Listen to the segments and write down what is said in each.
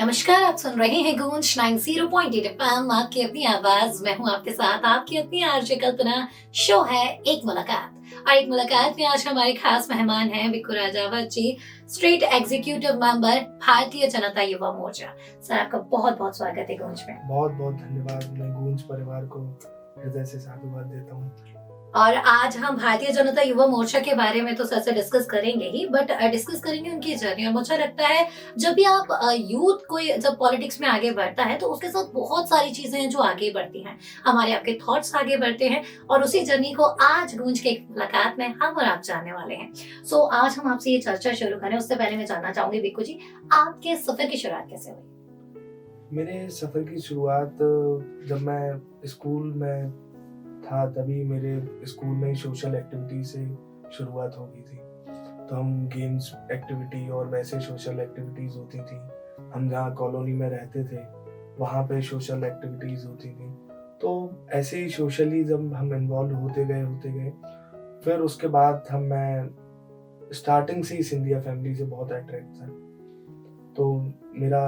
नमस्कार, आप सुन रहे हैं गूंज 90.8 एफएम, आपकी अपनी आवाज। मैं हूं आपके साथ, आपकी अपनी आरजे कल्पना। शो है एक मुलाकात, और एक मुलाकात में आज हमारे खास मेहमान हैं बिक्कू राजावत जी, state executive member, Bharatiya Janata Yuva Morcha. Sir, आपका बहुत बहुत स्वागत है गूंज में। बहुत बहुत धन्यवाद। मैं गूंज परिवार को हृदय से साधुवाद देता हूँ। और आज हम भारतीय जनता युवा मोर्चा के बारे में तो सर से डिस्कस करेंगे ही, बट डिस्कस करेंगे उनकी जर्नी। और मुझे लगता है जब भी आप यूथ कोई जब पॉलिटिक्स में आगे बढ़ता है तो उसके साथ बहुत सारी चीजें हैं जो आगे बढ़ती हैं, हमारे आपके थॉट्स आगे बढ़ते हैं, और उसी जर्नी को आज गूंज के एक मुलाकात में हम और आप जानने वाले हैं। सो आज हम आपसे ये चर्चा शुरू करें उससे पहले मैं जानना चाहूंगी बिक्कू जी, आपके सफर की शुरुआत कैसे हुई? मेरे सफ़र की शुरुआत जब मैं स्कूल में था तभी मेरे स्कूल में ही सोशल एक्टिविटी से शुरुआत हो गई थी। तो हम गेम्स एक्टिविटी और वैसे सोशल एक्टिविटीज़ होती थी। हम जहाँ कॉलोनी में रहते थे वहाँ पे सोशल एक्टिविटीज़ होती थी। तो ऐसे ही सोशली जब हम इन्वॉल्व होते गए फिर उसके बाद मैं स्टार्टिंग से ही सिंधिया फैमिली से बहुत अट्रैक्ट था। तो मेरा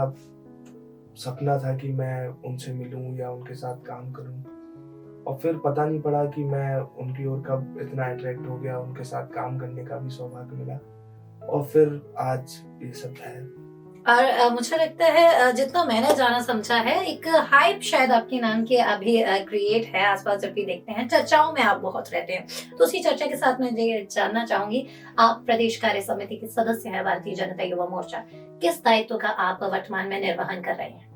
सपना था कि मैं उनसे मिलूं या उनके साथ काम करूं, और फिर पता नहीं पड़ा कि मैं उनकी ओर कब इतना अट्रैक्ट हो गया, उनके साथ काम करने का भी सौभाग्य मिला, और फिर आज ये सब है। और मुझे लगता है जितना मैंने जाना समझा है, एक हाइप शायद आपके नाम की अभी क्रिएट है आसपास। जब भी देखते हैं चर्चाओं में आप बहुत रहते हैं, तो उसी चर्चा के साथ मैं ये जानना चाहूंगी, आप प्रदेश कार्य समिति के सदस्य हैं भारतीय जनता युवा मोर्चा। किस दायित्व का आप वर्तमान में निर्वहन कर रहे हैं?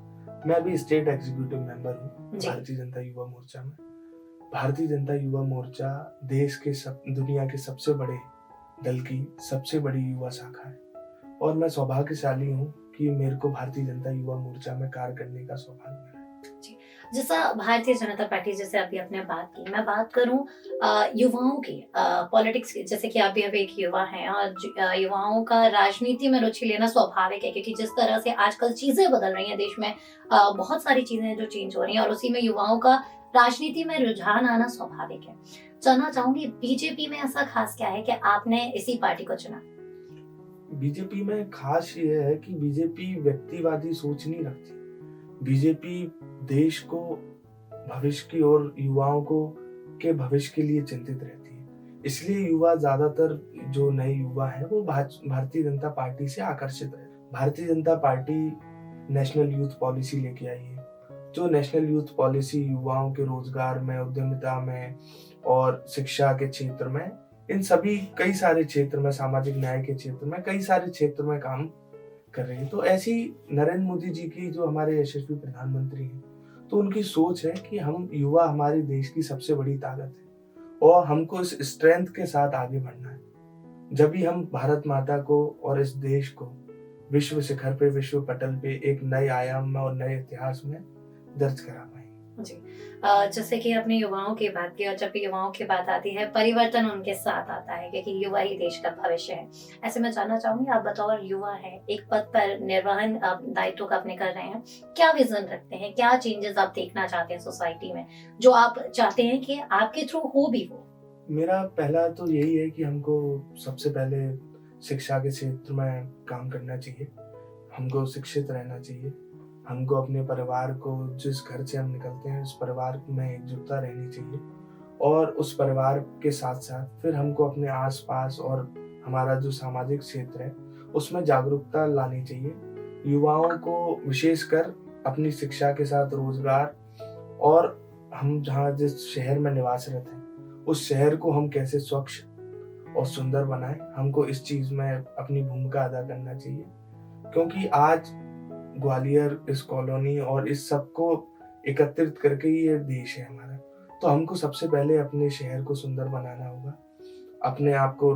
मैं अभी स्टेट एग्जीक्यूटिव मेंबर हूँ जी। भारतीय जनता युवा मोर्चा में। भारतीय जनता युवा मोर्चा देश के दुनिया के सबसे बड़े दल की सबसे बड़ी युवा शाखा है, और मैं सौभाग्यशाली हूँ कि मेरे को भारतीय जनता युवा मोर्चा में कार्य करने का सौभाग्य मिला है। जी। जैसा भारतीय जनता पार्टी, जैसे अभी आपने बात की, मैं बात करूं युवाओं की पॉलिटिक्स की, जैसे कि आप भी अभी एक युवा हैं, और युवाओं का राजनीति में रुचि लेना स्वाभाविक है, क्योंकि जिस तरह से आजकल चीजें बदल रही हैं देश में, बहुत सारी चीजें जो चेंज हो रही हैं, और उसी में युवाओं का राजनीति में रुझान आना स्वाभाविक है। जानना चाहूंगी, बीजेपी में ऐसा खास क्या है कि आपने इसी पार्टी को चुना? बीजेपी में खास ये है कि बीजेपी व्यक्तिवादी सोच नहीं रखती। बीजेपी देश को भविष्य की और युवाओं को के भविष्य के लिए चिंतित रहती है। इसलिए युवा ज्यादातर जो नए युवा हैं वो भारतीय जनता पार्टी से आकर्षित है। Bharatiya Janata party national youth policy लेके आई है, जो नेशनल यूथ पॉलिसी युवाओं के रोजगार में, उद्यमिता में और शिक्षा के क्षेत्र में, इन सभी कई सारे क्षेत्र में, सामाजिक न्याय के क्षेत्र में कई सारे क्षेत्र में काम कर रही है। तो ऐसी नरेंद्र मोदी जी की जो हमारे यशस्वी प्रधानमंत्री हैं, तो उनकी सोच है कि हम युवा हमारे देश की सबसे बड़ी ताकत है, और हमको इस स्ट्रेंथ के साथ आगे बढ़ना है। जब भी हम भारत माता को और इस देश को विश्व शिखर पे, विश्व पटल पे एक नए आयाम में और नए इतिहास में दर्ज करा पाएंगे। जी। जैसे कि आपने युवाओं की बात की, और जब भी युवाओं की बात आती है, परिवर्तन उनके साथ आता है, क्योंकि युवा ही देश का भविष्य है। ऐसे में जानना चाहूंगी, आप बतौर युवा है, एक पद पर निर्वहन आप दायित्व का अपने कर रहे हैं, क्या विजन रखते हैं, क्या चेंजेस आप देखना चाहते हैं सोसाइटी में, जो आप चाहते हैं कि आपके थ्रू हो भी हो? मेरा पहला तो यही है कि हमको सबसे पहले शिक्षा के क्षेत्र में काम करना चाहिए। हमको शिक्षित रहना चाहिए। हमको अपने परिवार को, जिस घर से हम निकलते हैं उस परिवार में एकजुटता रहनी चाहिए, और उस परिवार के साथ साथ फिर हमको अपने आसपास और हमारा जो सामाजिक क्षेत्र है उसमें जागरूकता लानी चाहिए। युवाओं को विशेषकर अपनी शिक्षा के साथ रोजगार, और हम जहाँ जिस शहर में निवासरत हैं उस शहर को हम कैसे स्वच्छ और सुंदर बनाएं, हमको इस चीज में अपनी भूमिका अदा करना चाहिए। क्योंकि आज ग्वालियर, इस कॉलोनी और इस सबको एकत्रित करके ही ये देश है हमारा। तो हमको सबसे पहले अपने शहर को सुंदर बनाना होगा। अपने आप को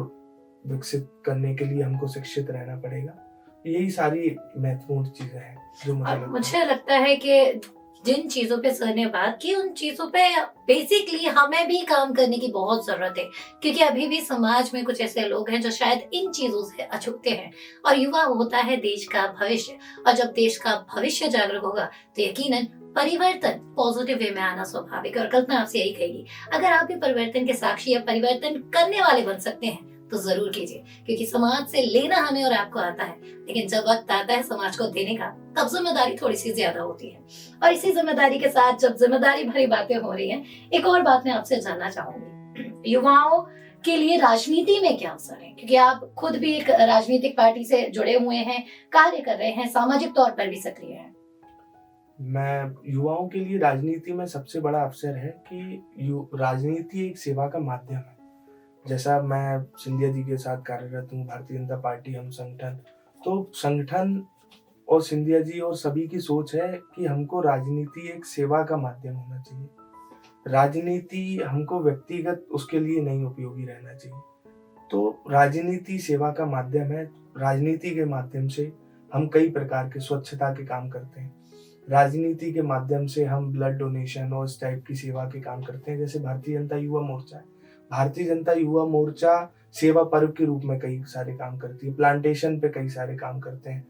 विकसित करने के लिए हमको शिक्षित रहना पड़ेगा। यही सारी महत्वपूर्ण चीजें हैं जो मुझे लगता है कि जिन चीजों पे सर ने बात की, उन चीजों पे बेसिकली हमें भी काम करने की बहुत जरूरत है, क्योंकि अभी भी समाज में कुछ ऐसे लोग हैं जो शायद इन चीजों से अछूते हैं, और युवा होता है देश का भविष्य, और जब देश का भविष्य जागरूक होगा तो यकीनन परिवर्तन पॉजिटिव वे में आना स्वाभाविक है। और कल्पना आपसे यही कहेगी, अगर आप भी परिवर्तन के साक्षी या परिवर्तन करने वाले बन सकते हैं तो जरूर कीजिए, क्योंकि समाज से लेना हमें और आपको आता है, लेकिन जब वक्त आता है समाज को देने का, तब जिम्मेदारी थोड़ी सी ज्यादा होती है। और इसी जिम्मेदारी के साथ जब जिम्मेदारी भरी बातें हो रही हैं, एक और बात मैं आपसे जानना चाहूंगी, युवाओं के लिए राजनीति में क्या अवसर है, क्योंकि आप खुद भी एक राजनीतिक पार्टी से जुड़े हुए हैं, कार्य कर रहे हैं, सामाजिक तौर पर भी सक्रिय हैं। मैं युवाओं के लिए राजनीति में सबसे बड़ा अवसर है कि राजनीति एक सेवा का माध्यम है। जैसा मैं सिंधिया जी के साथ कार्यरत हूँ, भारतीय जनता पार्टी हम संगठन, तो संगठन और सिंधिया जी और सभी की सोच है कि हमको राजनीति एक सेवा का माध्यम होना चाहिए। राजनीति हमको व्यक्तिगत उसके लिए नहीं उपयोगी रहना चाहिए। तो राजनीति सेवा का माध्यम है। राजनीति के माध्यम से हम कई प्रकार के स्वच्छता के काम करते हैं। राजनीति के माध्यम से हम ब्लड डोनेशन और इस टाइप की सेवा के काम करते हैं। जैसे भारतीय जनता युवा मोर्चा है। भारतीय जनता युवा मोर्चा सेवा पर्व के रूप में कई सारे काम करती है। प्लांटेशन पे कई सारे काम करते हैं।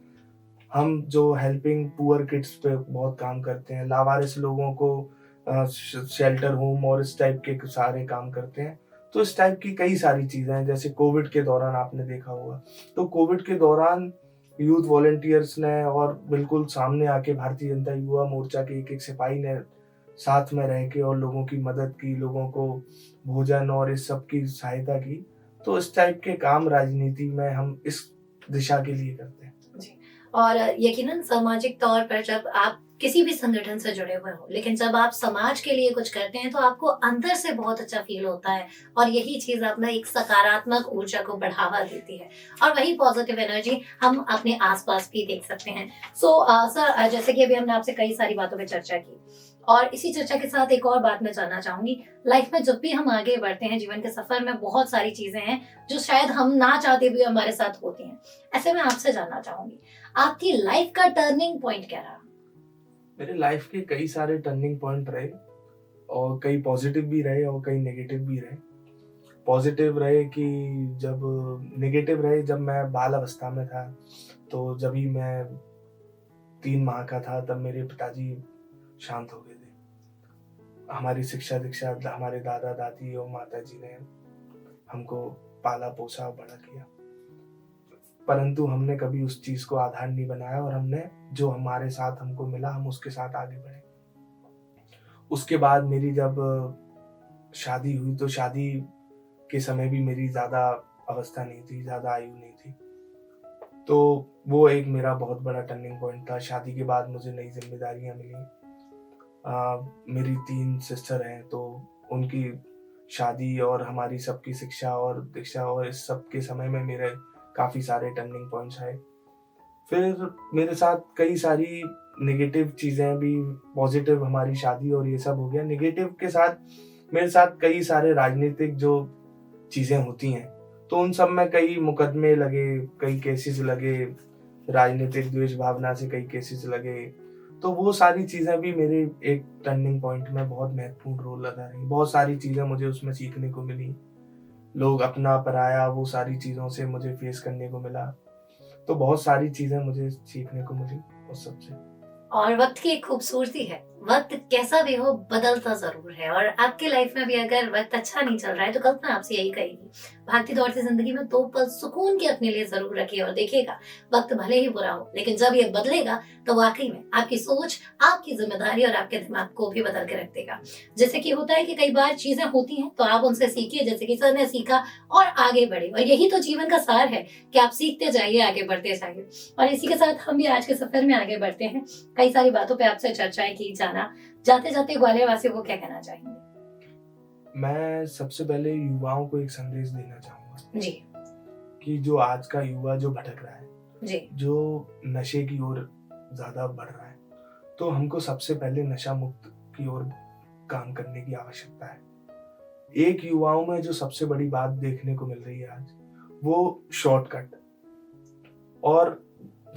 हम जो हेल्पिंग पुअर किड्स पे बहुत काम करते हैं। लावारिस लोगों को शेल्टर होम और इस टाइप के सारे काम करते हैं। तो इस टाइप की कई सारी चीजें हैं। जैसे कोविड के दौरान आपने देखा होगा, तो कोविड के दौरान यूथ वॉलंटियर्स ने और बिल्कुल सामने आके भारतीय जनता युवा मोर्चा के एक सिपाही ने साथ में रह के और लोगों की मदद की, लोगों को भोजन और इस सब की सहायता की। तो इस टाइप के काम राजनीति में हम इस दिशा के लिए करते हैं। जी। और यकीनन सामाजिक तौर पर जब आप किसी भी संगठन से जुड़े हुए हो, लेकिन जब आप समाज के लिए कुछ करते हैं तो आपको अंदर से बहुत अच्छा फील होता है, और यही चीज अपना एक सकारात्मक ऊर्जा को बढ़ावा देती है, और वही पॉजिटिव एनर्जी हम अपने आसपास भी देख सकते हैं। सर, जैसे कि अभी हमने आपसे कई सारी बातों पे चर्चा की, और इसी चर्चा के साथ एक और बात मैं जानना चाहूंगी। लाइफ में जब भी हम आगे बढ़ते हैं, जीवन के सफर में बहुत सारी चीजें हैं जो शायद हम ना चाहते भी हमारे साथ होती हैं। ऐसे में आपसे जानना चाहूंगी, आपकी लाइफ का टर्निंग पॉइंट क्या रहा? मेरे लाइफ के कई सारे टर्निंग पॉइंट रहे, और कई पॉजिटिव भी रहे और कई नेगेटिव भी रहे। पॉजिटिव रहे कि नेगेटिव रहे जब मैं बाल अवस्था में था, तो जब ही मैं 3 माह का था तब मेरे पिताजी शांत हो गए थे। हमारी शिक्षा दीक्षा हमारे दादा दादी और माता जी ने हमको पाला पोसा और बड़ा किया, परंतु हमने कभी उस चीज को आधार नहीं बनाया, और हमने जो हमारे साथ हमको मिला हम उसके साथ आगे बढ़े। उसके बाद मेरी जब शादी हुई, तो शादी के समय भी मेरी ज्यादा अवस्था नहीं थी, ज्यादा आयु नहीं थी, तो वो एक मेरा बहुत बड़ा टर्निंग पॉइंट था। शादी के बाद मुझे नई जिम्मेदारियां मिली। मेरी 3 सिस्टर हैं, तो उनकी शादी और हमारी सबकी शिक्षा और दीक्षा और इस सब के समय में मेरे काफी सारे टर्निंग पॉइंट्स आए। फिर मेरे साथ कई सारी नेगेटिव चीजें भी, पॉजिटिव हमारी शादी और ये सब हो गया। नेगेटिव के साथ मेरे साथ कई सारे राजनीतिक जो चीजें होती हैं, तो उन सब में कई मुकदमे लगे, कई केसेस लगे, राजनीतिक द्वेष भावना से कई केसेस लगे। तो वो सारी चीजें भी मेरे एक टर्निंग पॉइंट में बहुत महत्वपूर्ण रोल अदा रही। बहुत सारी चीजें मुझे उसमें सीखने को मिली। लोग अपना पराया, वो सारी चीजों से मुझे फेस करने को मिला। तो बहुत सारी चीजें मुझे सीखने को मिली उस सबसे। और वक्त की एक खूबसूरती है, वक्त कैसा भी हो बदलता जरूर है, और आपके लाइफ में भी अगर वक्त अच्छा नहीं चल रहा है तो कल्पना आपसे यही कहेगी, भागती दौड़ती जिंदगी में 2 पल सुकून के अपने लिए जरूर रखिए, और देखिएगा वक्त भले ही बुरा हो, लेकिन जब ये बदलेगा तो वाकई में आपकी सोच, आपकी जिम्मेदारी और आपके दिमाग को भी बदल के रख देगा। जैसे कि होता है कि कई बार चीजें होती हैं तो आप उनसे सीखिए, जैसे कि सर ने सीखा, और आगे बढ़े। और यही तो जीवन का सार है कि आप सीखते जाइए, आगे बढ़ते जाइए। और इसी के साथ हम भी आज के सफर में आगे बढ़ते हैं। कई सारी बातों पे आपसे चर्चाएं की, जाना। जाते जाते ग्वालियर वासियों को क्या कहना चाहेंगे? मैं सबसे पहले युवाओं को एक संदेश देना चाहूंगा जी कि जो आज का युवा जो भटक रहा है, जी जो नशे की ओर ज्यादा बढ़ रहा है, तो हमको सबसे पहले नशा मुक्त की ओर काम करने की आवश्यकता है। एक युवाओं में जो सबसे बड़ी बात देखने को मिल रही है आज, वो शॉर्टकट। और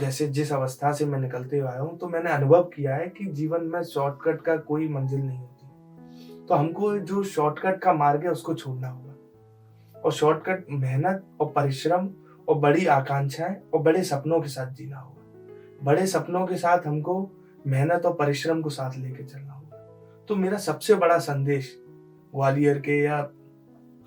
जैसे जिस अवस्था से मैं निकलते हुए आया हूँ, तो मैंने अनुभव किया है कि जीवन में शॉर्टकट का कोई मंजिल नहीं होती। तो हमको जो शॉर्टकट का मार्ग है उसको छोड़ना होगा, और शॉर्टकट मेहनत और परिश्रम और बड़ी आकांक्षाएं और बड़े सपनों के साथ जीना होगा। बड़े सपनों के साथ हमको मेहनत और परिश्रम को साथ लेके चलना होगा। तो मेरा सबसे बड़ा संदेश ग्वालियर के या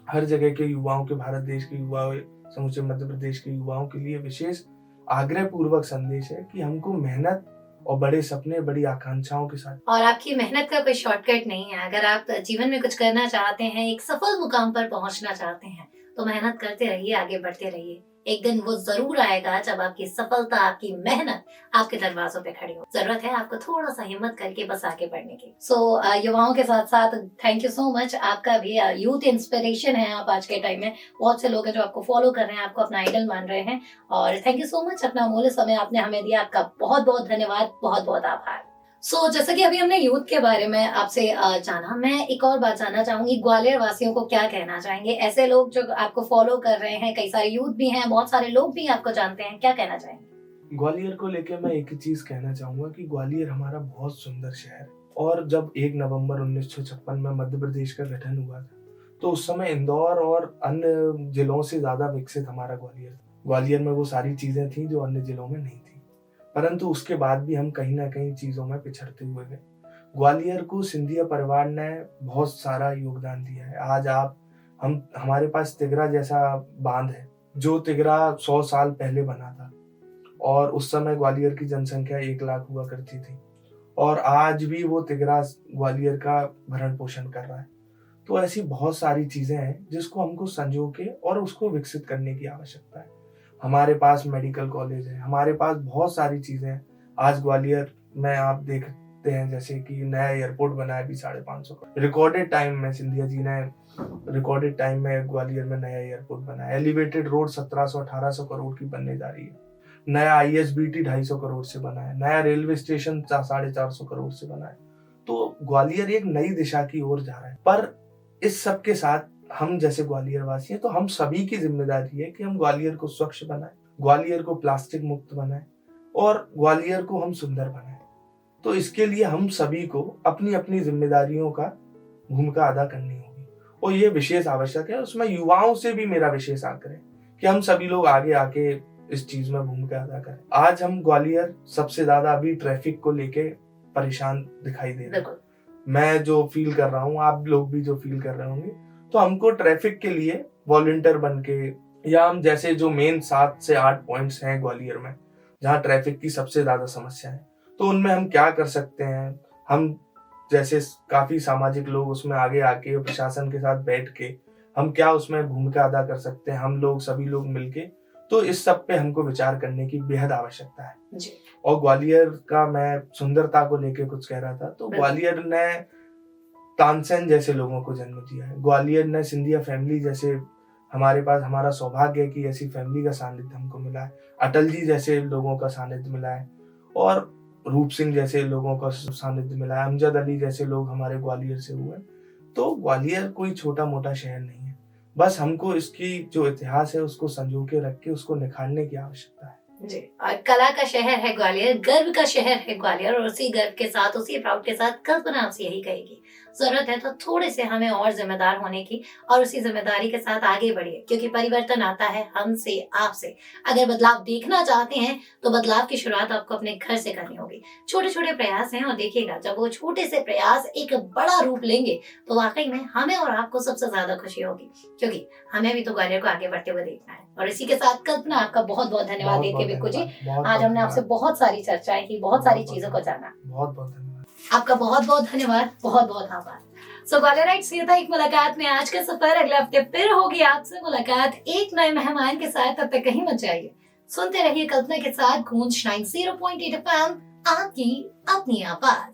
हर जगह के युवाओं के, भारत देश के युवाओं समूचे मध्य प्रदेश के युवाओं के लिए विशेष आग्रह पूर्वक संदेश है कि हमको मेहनत और बड़े सपने, बड़ी आकांक्षाओं के साथ। और आपकी मेहनत का कोई शॉर्टकट नहीं है। अगर आप जीवन में कुछ करना चाहते हैं, एक सफल मुकाम पर पहुंचना चाहते हैं, तो मेहनत करते रहिए, आगे बढ़ते रहिए। एक दिन वो जरूर आएगा जब आपकी सफलता, आपकी मेहनत आपके दरवाजों पे खड़ी हो। जरूरत है आपको थोड़ा सा हिम्मत करके बस आगे बढ़ने की। युवाओं के साथ साथ थैंक यू सो मच। आपका भी यूथ इंस्पिरेशन है आप आज के टाइम में। बहुत से लोग हैं जो आपको फॉलो कर रहे हैं, आपको अपना आइडल मान रहे हैं। और थैंक यू सो मच, अपना अमूल्य समय आपने हमें दिया। आपका बहुत बहुत धन्यवाद, बहुत बहुत आभार। जैसा कि अभी हमने यूथ के बारे में आपसे जाना, मैं एक और बात जानना चाहूंगी, ग्वालियर वासियों को क्या कहना चाहेंगे? ऐसे लोग जो आपको फॉलो कर रहे हैं, कई सारे यूथ भी हैं, बहुत सारे लोग भी आपको जानते हैं, क्या कहना चाहेंगे? ग्वालियर को लेकर मैं एक ही चीज कहना चाहूंगा कि ग्वालियर हमारा बहुत सुंदर शहर है। और जब 1 नवंबर 1956 में मध्य प्रदेश का गठन हुआ था, तो उस समय इंदौर और अन्य जिलों से ज्यादा विकसित हमारा ग्वालियर था। ग्वालियर में वो सारी चीजें थी जो अन्य जिलों में नहीं थी, परंतु उसके बाद भी हम कहीं ना कहीं चीजों में पिछड़ते हुए गए। ग्वालियर को सिंधिया परिवार ने बहुत सारा योगदान दिया है। आज हमारे पास तिगरा जैसा बांध है, जो तिगरा 100 साल पहले बना था, और उस समय ग्वालियर की जनसंख्या 1 लाख हुआ करती थी, और आज भी वो तिगरा ग्वालियर का भरण पोषण कर रहा है। तो ऐसी बहुत सारी चीजें हैं जिसको हमको संजो के और उसको विकसित करने की आवश्यकता है। हमारे पास मेडिकल कॉलेज है, हमारे पास बहुत सारी चीजें हैं। आज ग्वालियर में आप देखते हैं जैसे कि नया एयरपोर्ट बना है, भी 550 का रिकॉर्डेड टाइम में, सिंधिया जी ने रिकॉर्डेड टाइम में ग्वालियर में नया एयरपोर्ट बना है। एलिवेटेड रोड 1700-1800 करोड़ की बनने जा रही है। नया ISBT 250 करोड़ से बना है। नया रेलवे स्टेशन 450 करोड़ से बना है। तो ग्वालियर एक नई दिशा की ओर जा रहा है। पर इस सब के साथ हम जैसे ग्वालियर वासी हैं, तो हम सभी की जिम्मेदारी है कि हम ग्वालियर को स्वच्छ बनाएं, ग्वालियर को प्लास्टिक मुक्त बनाएं, और ग्वालियर को हम सुंदर बनाएं। तो इसके लिए हम सभी को अपनी अपनी जिम्मेदारियों का भूमिका अदा करनी होगी, और ये विशेष आवश्यक है। उसमें युवाओं से भी मेरा विशेष आग्रह है कि हम सभी लोग आगे आके इस चीज में भूमिका अदा करें। आज हम ग्वालियर सबसे ज्यादा अभी ट्रैफिक को लेके परेशान दिखाई दे रहे हैं। मैं जो फील कर रहा हूँ, आप लोग भी जो फील कर रहे होंगे, तो हमको ट्रैफिक के लिए वॉलंटियर बन के, या हम जैसे जो मेन 7 से 8 पॉइंट्स हैं ग्वालियर में जहाँ ट्रैफिक की सबसे ज्यादा समस्या है, तो उनमें हम क्या कर सकते हैं। हम जैसे काफी सामाजिक लोग उसमें आगे आके प्रशासन के साथ बैठ के हम क्या उसमें भूमिका अदा कर सकते हैं, हम लोग सभी लोग मिलके। तो इस सब पे हमको विचार करने की बेहद आवश्यकता है जी। और ग्वालियर का मैं सुंदरता को लेके कुछ कह रहा था, तो ग्वालियर ने तानसेन जैसे लोगों को जन्म दिया है। ग्वालियर ने सिंधिया फैमिली जैसे, हमारे पास हमारा सौभाग्य है कि ऐसी फैमिली का सानिध्य हमको मिला है। अटल जी जैसे लोगों का सानिध्य मिला है, और रूप सिंह जैसे लोगों का सानिध्य मिला है। अमजद अली जैसे लोग हमारे ग्वालियर से हुए। तो ग्वालियर कोई छोटा मोटा शहर नहीं है। बस हमको इसकी जो इतिहास है उसको संजो के रख के उसको निखारने की आवश्यकता है। जी, और कला का शहर है ग्वालियर, गर्व का शहर है ग्वालियर, और उसी गर्व के साथ, उसी प्राउड के साथ कल्पना आपसे यही कहेगी, जरूरत है तो थोड़े से हमें और जिम्मेदार होने की, और उसी जिम्मेदारी के साथ आगे बढ़िए, क्योंकि परिवर्तन आता है हमसे, आपसे। अगर बदलाव देखना चाहते हैं तो बदलाव की शुरुआत आपको अपने घर से करनी होगी। छोटे छोटे प्रयास हैं, और देखिएगा जब वो छोटे से प्रयास एक बड़ा रूप लेंगे तो वाकई में हमें और आपको सबसे ज्यादा खुशी होगी, क्योंकि हमें भी तो ग्वालियर को आगे बढ़ते हुए देखना है। और इसी के साथ कल्पना, आपका बहुत बहुत धन्यवाद देते हुए बिक्कू जी। आज हमने आपसे बहुत सारी चर्चाएं की, बहुत सारी चीजों को जाना। बहुत बहुत धन्यवाद। आपका बहुत बहुत धन्यवाद, बहुत बहुत आभार। ग्वालियराइट्स, ये था एक मुलाकात में आज का सफर। अगले हफ्ते फिर होगी आपसे मुलाकात एक नए मेहमान के साथ। तब तक कहीं मत जाइए, सुनते रहिए कल्पना के साथ गूंज 90.8 FM, आपकी अपनी आवाज।